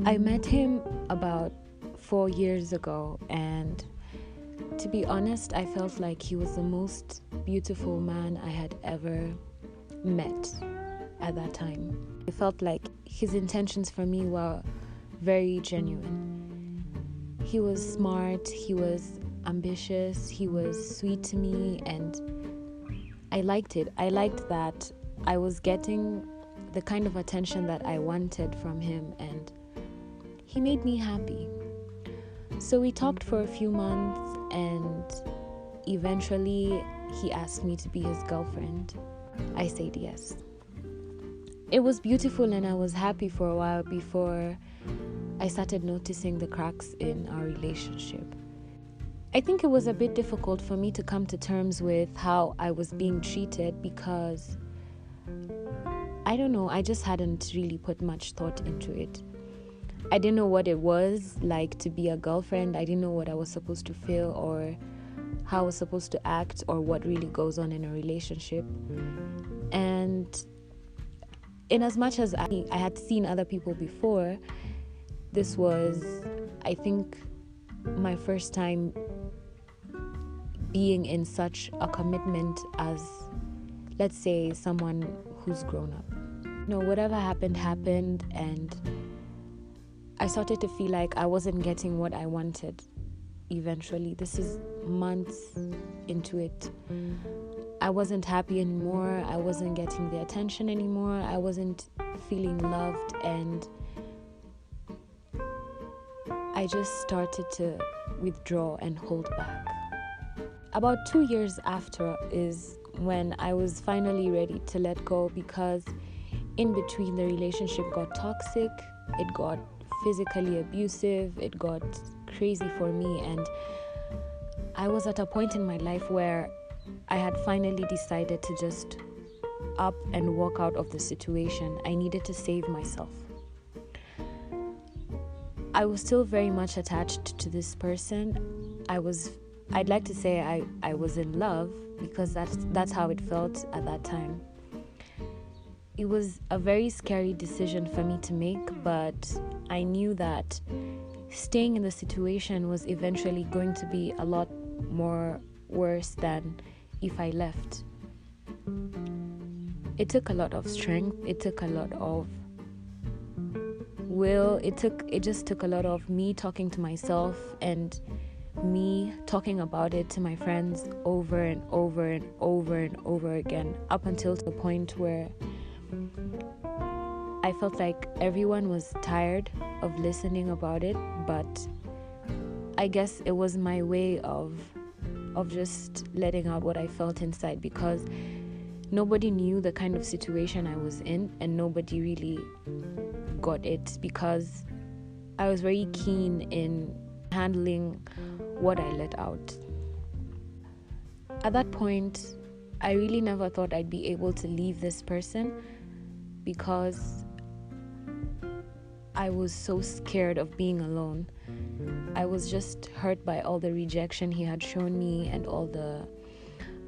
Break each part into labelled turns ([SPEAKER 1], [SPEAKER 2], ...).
[SPEAKER 1] I met him about 4 years ago, and to be honest, I felt like he was the most beautiful man I had ever met at that time. I felt like his intentions for me were very genuine. He was smart, he was ambitious, he was sweet to me, and I liked it. I liked that I was getting the kind of attention that I wanted from him, and he made me happy. So we talked for a few months, and eventually he asked me to be his girlfriend. I said yes. It was beautiful, and I was happy for a while before I started noticing the cracks in our relationship. I think it was a bit difficult for me to come to terms with how I was being treated because, I don't know, I just hadn't really put much thought into it. I didn't know what it was like to be a girlfriend. I didn't know what I was supposed to feel or how I was supposed to act or what really goes on in a relationship. And in as much as I had seen other people before, this was, I think, my first time being in such a commitment as, let's say, someone who's grown up. Whatever happened, and I started to feel like I wasn't getting what I wanted eventually. This is months into it. I wasn't happy anymore. I wasn't getting the attention anymore. I wasn't feeling loved, and I just started to withdraw and hold back. About 2 years after is when I was finally ready to let go, because in between the relationship got toxic, it got physically abusive, it got crazy for me, and I was at a point in my life where I had finally decided to just up and walk out of the situation. I needed to save myself. I was still very much attached to this person. I'd like to say I was in love, because that's how it felt at that time. It was a very scary decision for me to make, but I knew that staying in the situation was eventually going to be a lot more worse than if I left. It took a lot of strength. It took a lot of will. It just took a lot of me talking to myself and me talking about it to my friends over and over and over and over again, up until the point where I felt like everyone was tired of listening about it, but I guess it was my way of just letting out what I felt inside, because nobody knew the kind of situation I was in, and nobody really got it, because I was very keen in handling what I let out. At that point, I really never thought I'd be able to leave this person, because I was so scared of being alone. I was just hurt by all the rejection he had shown me and all the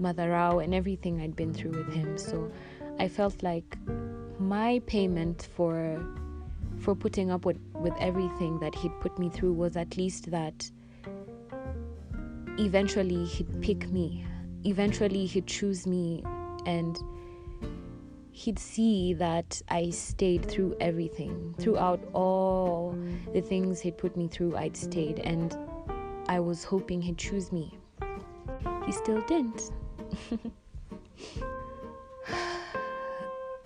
[SPEAKER 1] madarao and everything I'd been through with him. So I felt like my payment for putting up with everything that he'd put me through was at least that eventually he'd pick me. Eventually he'd choose me, and he'd see that I stayed through everything. Throughout all the things he'd put me through, I'd stayed, and I was hoping he'd choose me. He still didn't.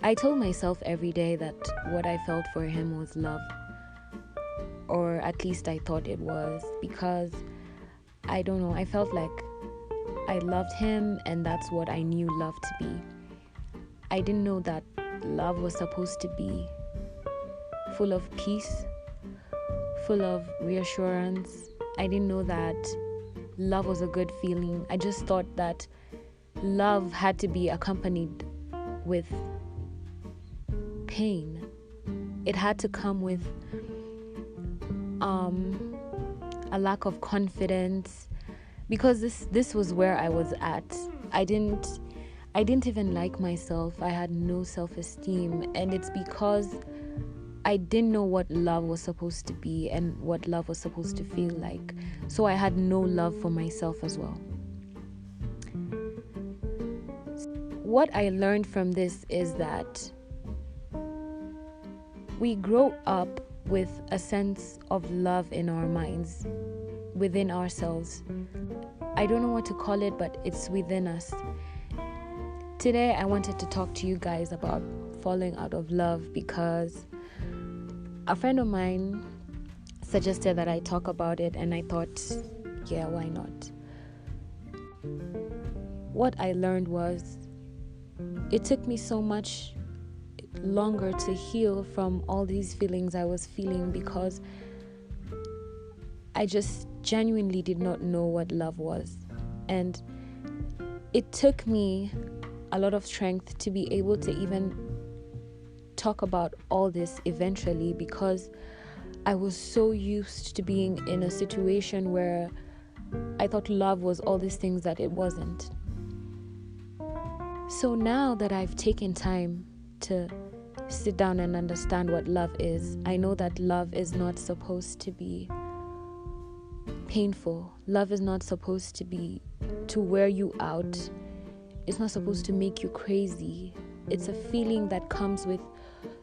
[SPEAKER 1] I told myself every day that what I felt for him was love, or at least I thought it was, because I don't know, I felt like I loved him, and that's what I knew love to be. I didn't know that love was supposed to be full of peace, full of reassurance. I didn't know that love was a good feeling. I just thought that love had to be accompanied with pain. It had to come with a lack of confidence, because this was where I was at. I didn't even like myself. I had no self-esteem, and it's because I didn't know what love was supposed to be and what love was supposed to feel like. So I had no love for myself as well. What I learned from this is that we grow up with a sense of love in our minds, within ourselves. I don't know what to call it, but it's within us. Today, I wanted to talk to you guys about falling out of love because a friend of mine suggested that I talk about it, and I thought, yeah, why not? What I learned was it took me so much longer to heal from all these feelings I was feeling because I just genuinely did not know what love was. And it took me a lot of strength to be able to even talk about all this eventually, because I was so used to being in a situation where I thought love was all these things that it wasn't. So now that I've taken time to sit down and understand what love is, I know that love is not supposed to be painful. Love is not supposed to wear you out. It's not supposed to make you crazy. It's a feeling that comes with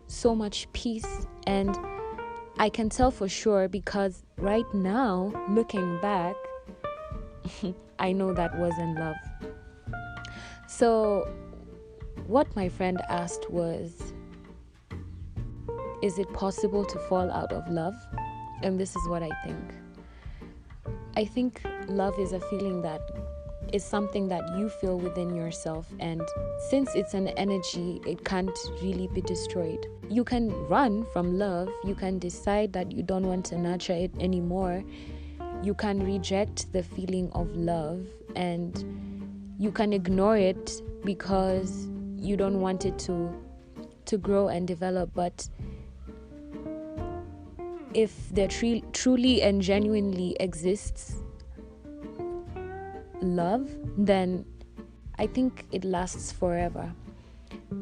[SPEAKER 1] so much peace, and I can tell for sure because right now, looking back, I know that wasn't love. So what my friend asked was, is it possible to fall out of love? And this is what I think. I think love is a feeling that is something that you feel within yourself, and since it's an energy, it can't really be destroyed. You can run from love, you can decide that you don't want to nurture it anymore, you can reject the feeling of love, and you can ignore it because you don't want it to grow and develop. But if there truly and genuinely exists love, then I think it lasts forever.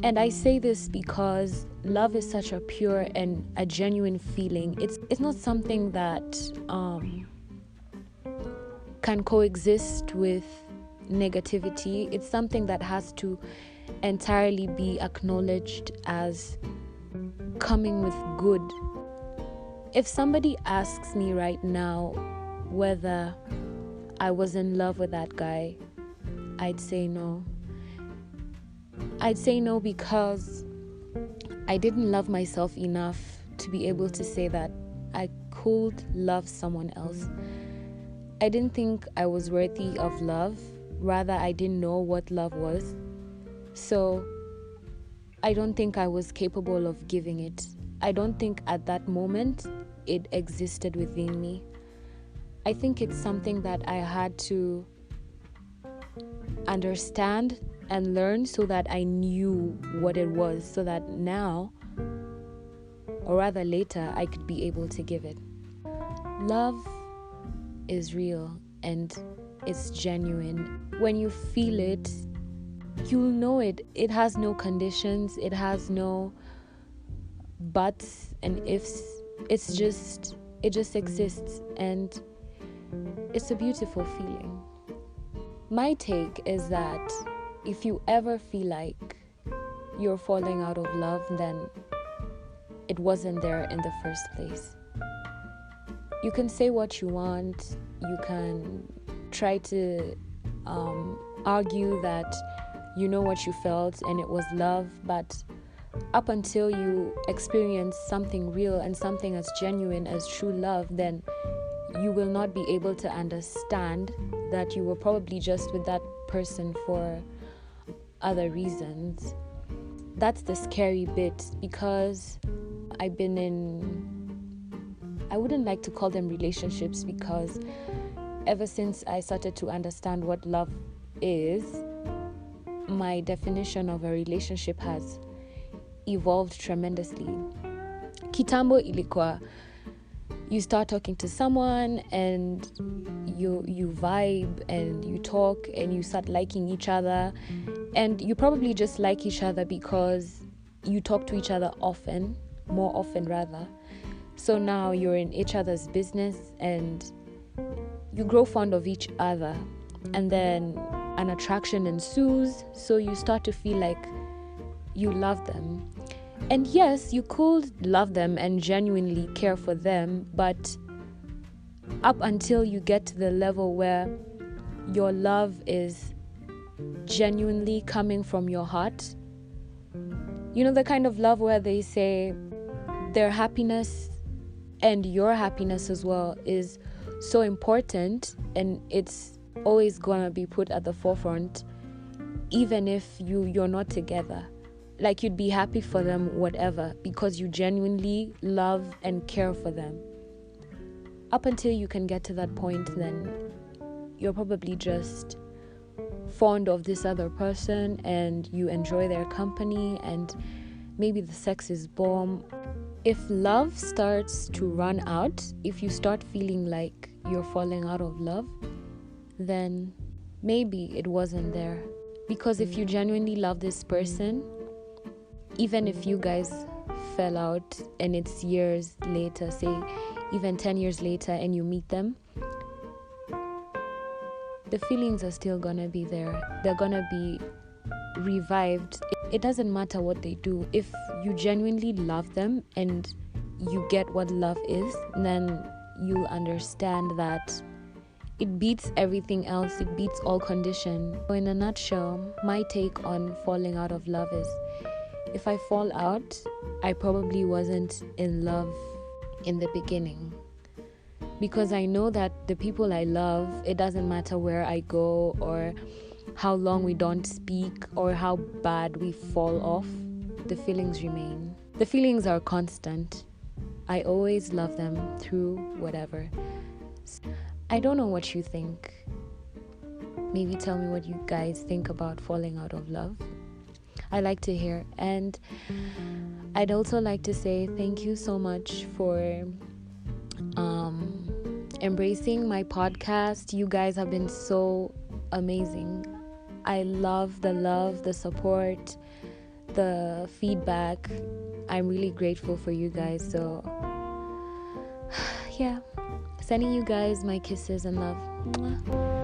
[SPEAKER 1] And I say this because love is such a pure and a genuine feeling. It's not something that can coexist with negativity. It's something that has to entirely be acknowledged as coming with good. If somebody asks me right now whether I was in love with that guy, I'd say no. I'd say no because I didn't love myself enough to be able to say that I could love someone else. I didn't think I was worthy of love. Rather, I didn't know what love was. So I don't think I was capable of giving it. I don't think at that moment it existed within me. I think it's something that I had to understand and learn so that I knew what it was, so that now, or rather later, I could be able to give it. Love is real and it's genuine. When you feel it, you'll know it. It has no conditions, it has no buts and ifs. It just exists, and it's a beautiful feeling. My take is that if you ever feel like you're falling out of love, then it wasn't there in the first place. You can say what you want, you can try to argue that you know what you felt and it was love, but up until you experience something real and something as genuine as true love, then you will not be able to understand that you were probably just with that person for other reasons. That's the scary bit, because I've been in, I wouldn't like to call them relationships, because ever since I started to understand what love is, my definition of a relationship has evolved tremendously. Kitambo ilikuwa, you start talking to someone and you vibe and you talk and you start liking each other, and you probably just like each other because you talk to each other often, more often rather. So now you're in each other's business and you grow fond of each other, and then an attraction ensues, so you start to feel like you love them. And yes, you could love them and genuinely care for them, but up until you get to the level where your love is genuinely coming from your heart, you know, the kind of love where they say their happiness and your happiness as well is so important, and it's always gonna be put at the forefront, even if you're not together. Like, you'd be happy for them, whatever, because you genuinely love and care for them. Up until you can get to that point, then you're probably just fond of this other person and you enjoy their company, and maybe the sex is bomb. If love starts to run out, if you start feeling like you're falling out of love, then maybe it wasn't there. Because if you genuinely love this person, even if you guys fell out and it's years later, say even 10 years later, and you meet them, the feelings are still gonna be there. They're gonna be revived. It doesn't matter what they do. If you genuinely love them and you get what love is, then you'll understand that it beats everything else. It beats all condition. So in a nutshell, my take on falling out of love is, if I fall out, I probably wasn't in love in the beginning. Because I know that the people I love, it doesn't matter where I go or how long we don't speak or how bad we fall off, the feelings remain. The feelings are constant. I always love them through whatever. I don't know what you think. Maybe tell me what you guys think about falling out of love. I like to hear. And I'd also like to say thank you so much for embracing my podcast. You guys have been so amazing. I love, the support, the feedback. I'm really grateful for you guys. So yeah, sending you guys my kisses and love. Mwah.